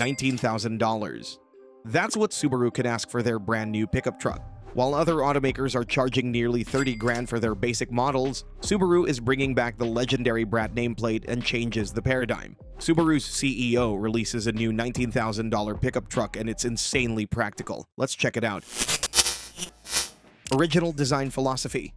$19,000. That's what Subaru can ask for their brand new pickup truck. While other automakers are charging nearly 30 grand for their basic models, Subaru is bringing back the legendary BRAT nameplate and changes the paradigm. Subaru's CEO releases a new $19,000 pickup truck and it's insanely practical. Let's check it out. Original design philosophy.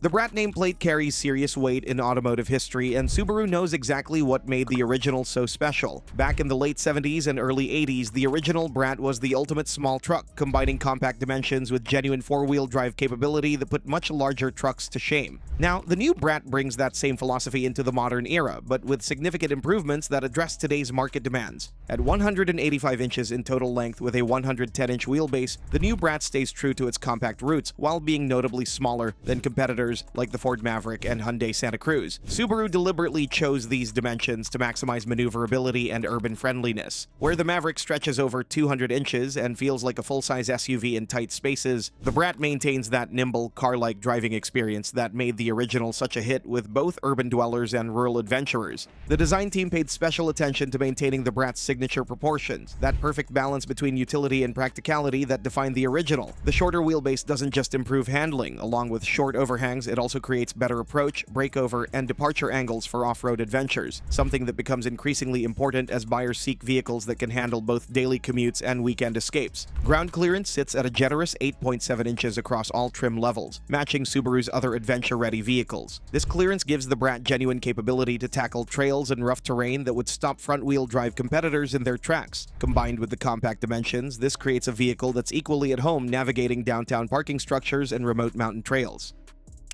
The BRAT nameplate carries serious weight in automotive history, and Subaru knows exactly what made the original so special. Back in the late 70s and early 80s, the original BRAT was the ultimate small truck, combining compact dimensions with genuine four-wheel drive capability that put much larger trucks to shame. Now, the new BRAT brings that same philosophy into the modern era, but with significant improvements that address today's market demands. At 185 inches in total length with a 110-inch wheelbase, the new BRAT stays true to its compact roots while being notably smaller than competitors like the Ford Maverick and Hyundai Santa Cruz. Subaru deliberately chose these dimensions to maximize maneuverability and urban friendliness. Where the Maverick stretches over 200 inches and feels like a full-size SUV in tight spaces, the BRAT maintains that nimble, car-like driving experience that made the original such a hit with both urban dwellers and rural adventurers. The design team paid special attention to maintaining the BRAT's signature proportions, that perfect balance between utility and practicality that defined the original. The shorter wheelbase doesn't just improve handling. Along with short overhangs, it also creates better approach, breakover, and departure angles for off-road adventures, something that becomes increasingly important as buyers seek vehicles that can handle both daily commutes and weekend escapes. Ground clearance sits at a generous 8.7 inches across all trim levels, matching Subaru's other adventure-ready vehicles. This clearance gives the BRAT genuine capability to tackle trails and rough terrain that would stop front-wheel drive competitors in their tracks. Combined with the compact dimensions, this creates a vehicle that's equally at home navigating downtown parking structures and remote mountain trails.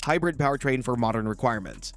Hybrid powertrain for modern requirements.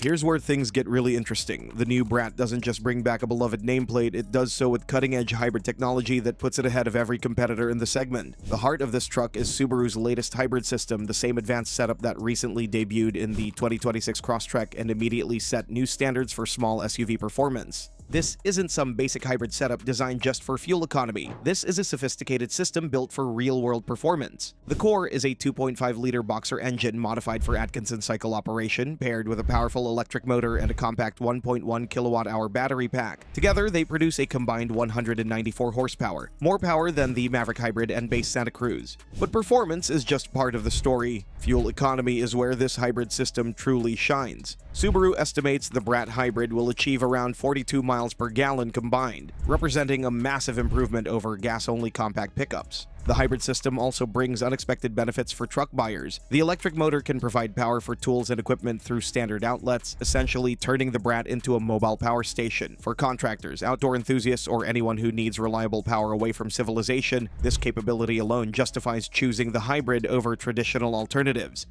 Here's where things get really interesting. The new BRAT doesn't just bring back a beloved nameplate, it does so with cutting-edge hybrid technology that puts it ahead of every competitor in the segment. The heart of this truck is Subaru's latest hybrid system, the same advanced setup that recently debuted in the 2026 Crosstrek and immediately set new standards for small SUV performance. This isn't some basic hybrid setup designed just for fuel economy. This is a sophisticated system built for real-world performance. The core is a 2.5-liter boxer engine modified for Atkinson cycle operation, paired with a powerful electric motor and a compact 1.1 kilowatt-hour battery pack. Together, they produce a combined 194 horsepower, more power than the Maverick Hybrid and base Santa Cruz. But performance is just part of the story. Fuel economy is where this hybrid system truly shines. Subaru estimates the BRAT Hybrid will achieve around 42 miles per gallon combined, representing a massive improvement over gas-only compact pickups. The hybrid system also brings unexpected benefits for truck buyers. The electric motor can provide power for tools and equipment through standard outlets, essentially turning the BRAT into a mobile power station. For contractors, outdoor enthusiasts, or anyone who needs reliable power away from civilization, this capability alone justifies choosing the hybrid over traditional alternatives.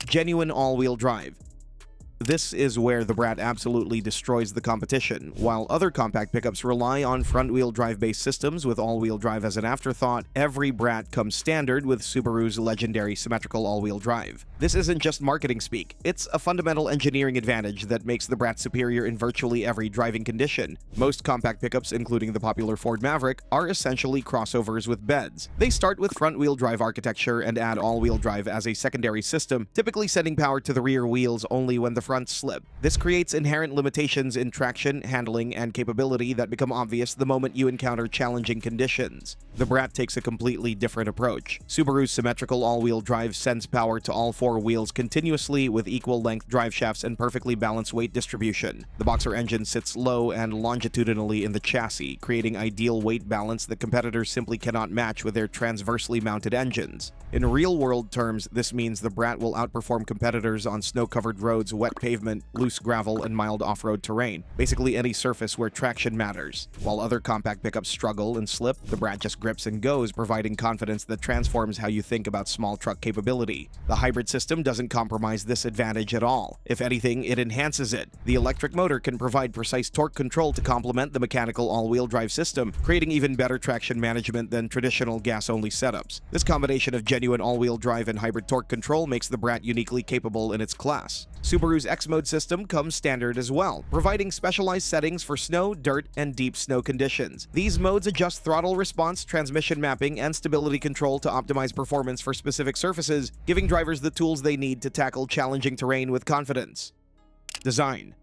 Genuine all-wheel drive. This is where the BRAT absolutely destroys the competition. While other compact pickups rely on front-wheel drive-based systems with all-wheel drive as an afterthought, every BRAT comes standard with Subaru's legendary symmetrical all-wheel drive. This isn't just marketing speak, it's a fundamental engineering advantage that makes the BRAT superior in virtually every driving condition. Most compact pickups, including the popular Ford Maverick, are essentially crossovers with beds. They start with front-wheel drive architecture and add all-wheel drive as a secondary system, typically sending power to the rear wheels only when the front slip. This creates inherent limitations in traction, handling, and capability that become obvious the moment you encounter challenging conditions. The BRAT takes a completely different approach. Subaru's symmetrical all-wheel drive sends power to all four wheels continuously with equal-length drive shafts and perfectly balanced weight distribution. The boxer engine sits low and longitudinally in the chassis, creating ideal weight balance that competitors simply cannot match with their transversely mounted engines. In real-world terms, this means the BRAT will outperform competitors on snow-covered roads, wet pavement, loose gravel, and mild off-road terrain, basically any surface where traction matters. While other compact pickups struggle and slip, the BRAT just grips and goes, providing confidence that transforms how you think about small truck capability. The hybrid system doesn't compromise this advantage at all. If anything, it enhances it. The electric motor can provide precise torque control to complement the mechanical all-wheel drive system, creating even better traction management than traditional gas-only setups. This combination of genuine all-wheel drive and hybrid torque control makes the BRAT uniquely capable in its class. Subaru's X-Mode system comes standard as well, providing specialized settings for snow, dirt, and deep snow conditions. These modes adjust throttle response, transmission mapping, and stability control to optimize performance for specific surfaces, giving drivers the tools they need to tackle challenging terrain with confidence. Design.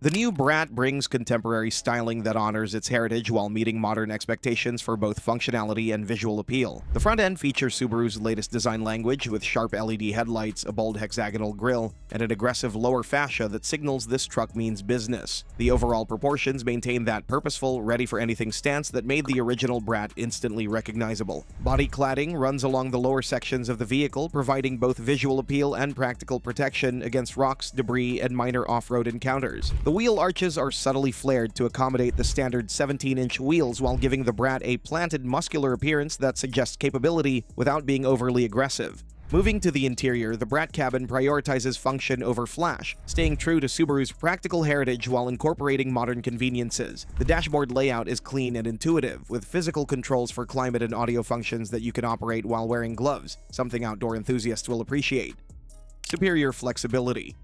The new BRAT brings contemporary styling that honors its heritage while meeting modern expectations for both functionality and visual appeal. The front end features Subaru's latest design language with sharp LED headlights, a bold hexagonal grille, and an aggressive lower fascia that signals this truck means business. The overall proportions maintain that purposeful, ready-for-anything stance that made the original BRAT instantly recognizable. Body cladding runs along the lower sections of the vehicle, providing both visual appeal and practical protection against rocks, debris, and minor off-road encounters. The wheel arches are subtly flared to accommodate the standard 17-inch wheels while giving the BRAT a planted, muscular appearance that suggests capability without being overly aggressive. Moving to the interior, the BRAT cabin prioritizes function over flash, staying true to Subaru's practical heritage while incorporating modern conveniences. The dashboard layout is clean and intuitive, with physical controls for climate and audio functions that you can operate while wearing gloves, something outdoor enthusiasts will appreciate. Superior flexibility.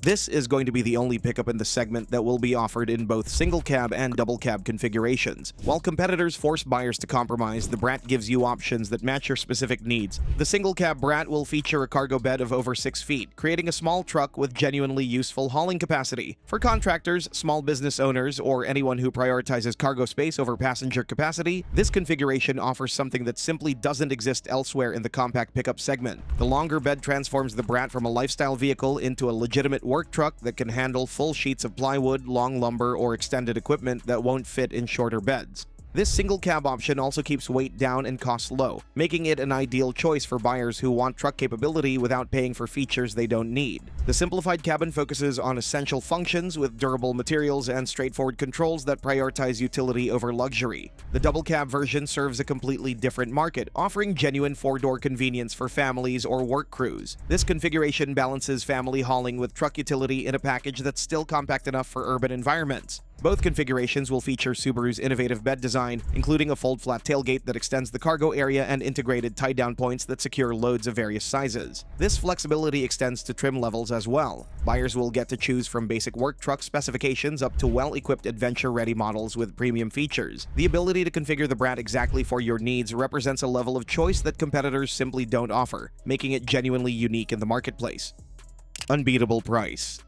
This is going to be the only pickup in the segment that will be offered in both single cab and double cab configurations. While competitors force buyers to compromise, the BRAT gives you options that match your specific needs. The single cab BRAT will feature a cargo bed of over 6 feet, creating a small truck with genuinely useful hauling capacity. For contractors, small business owners, or anyone who prioritizes cargo space over passenger capacity, this configuration offers something that simply doesn't exist elsewhere in the compact pickup segment. The longer bed transforms the BRAT from a lifestyle vehicle into a legitimate work truck that can handle full sheets of plywood, long lumber, or extended equipment that won't fit in shorter beds. This single cab option also keeps weight down and costs low, making it an ideal choice for buyers who want truck capability without paying for features they don't need. The simplified cabin focuses on essential functions with durable materials and straightforward controls that prioritize utility over luxury. The double cab version serves a completely different market, offering genuine four-door convenience for families or work crews. This configuration balances family hauling with truck utility in a package that's still compact enough for urban environments. Both configurations will feature Subaru's innovative bed design, including a fold-flat tailgate that extends the cargo area and integrated tie-down points that secure loads of various sizes. This flexibility extends to trim levels as well. Buyers will get to choose from basic work truck specifications up to well-equipped adventure-ready models with premium features. The ability to configure the BRAT exactly for your needs represents a level of choice that competitors simply don't offer, making it genuinely unique in the marketplace. Unbeatable price.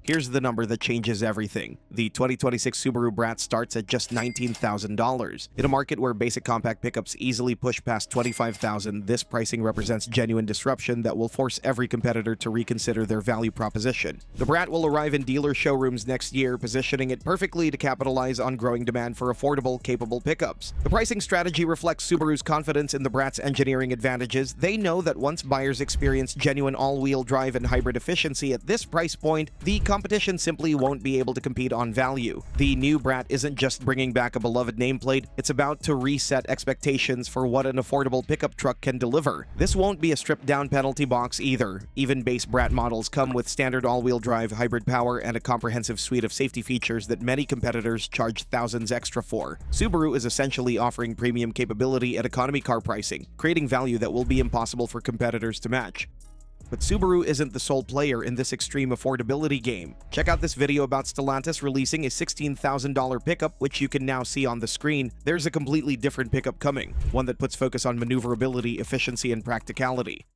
Here's the number that changes everything. The 2026 Subaru BRAT starts at just $19,000. In a market where basic compact pickups easily push past $25,000, this pricing represents genuine disruption that will force every competitor to reconsider their value proposition. The BRAT will arrive in dealer showrooms next year, positioning it perfectly to capitalize on growing demand for affordable, capable pickups. The pricing strategy reflects Subaru's confidence in the BRAT's engineering advantages. They know that once buyers experience genuine all-wheel drive and hybrid efficiency at this price point, the competition simply won't be able to compete on value. The new BRAT isn't just bringing back a beloved nameplate, it's about to reset expectations for what an affordable pickup truck can deliver. This won't be a stripped-down penalty box either. Even base BRAT models come with standard all-wheel drive, hybrid power, and a comprehensive suite of safety features that many competitors charge thousands extra for. Subaru is essentially offering premium capability at economy car pricing, creating value that will be impossible for competitors to match. But Subaru isn't the sole player in this extreme affordability game. Check out this video about Stellantis releasing a $16,000 pickup, which you can now see on the screen. There's a completely different pickup coming, one that puts focus on maneuverability, efficiency, and practicality.